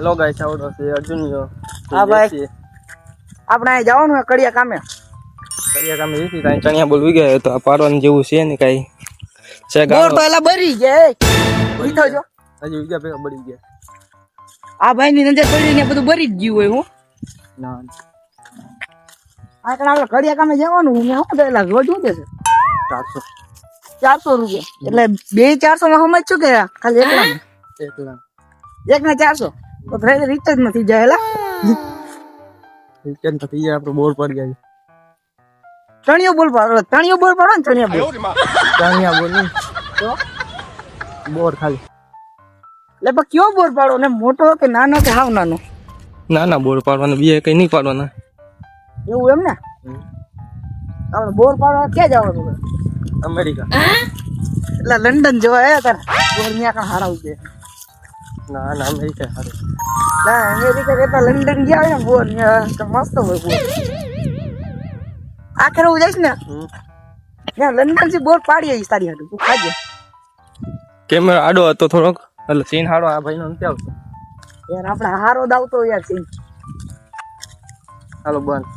Hello guys, આવડો છે અર્જુનિયો. હા ભાઈ, આપણે અહીં જવાનું હે કડિયા કામે. કડિયા કામે જઈશું કાંઈ ચણિયા બોલ વી ગયા તો આ પાડવાનું જેવું છે ને કાંઈ છે બોર ગાળો. તો એલા બરી ગયા ઉઠો જો. હજી વીજા ભેગા બળી ગયા. આ ભાઈ ની નજર પડી ને બધું બરી જ ગયું હોય. હું ના આ કણ આપણે કડિયા કામે જવાનું હું શું તો એલા રોજ શું દેશે 400 રૂપિયા એટલે 200-400 માં સમજ છું કે ખાલી એકલા એક ને 400 તો ફ્રેન્ડ રીત જ નથી જાય એલા. કેમ થતી જાય આપણો બોર પડી ગયા. ચણિયો બોલ પાડો ને ચણિયા બોલ ચણિયા બોલ નહીં તો બોર ખાલી. એટલે પણ કયો બોર પાડો ને મોટો કે નાનો કે હાવ નાનો? ના ના બોર પાડવાના બીજે કઈ નહીં પાડવાના. એવું એમ ને આપણે બોર પાડવા ક્યાં જવાનું? અમેરિકા. એટલે લંડન જવા આવ્યા તારે બોર ન્યા કણ હારાવું છે. ના ના અમેરિકા સારું. ના અમેરિકા કરતા લંડન ગયા હોય ને બોર ન્યા મસ્ત હોય બોર. આખરે હું જઈશ ને ત્યાં લંડન થી બોર પાડી આવીશ તારી હાટુ. તું ખાજે. કેમેરો આડો હતો થોડોક એટલે સીન હાડો આ ભાઈનો નથી આવતો. યાર આપણે હારો દાવતો યાર છે. હાલો બંધ.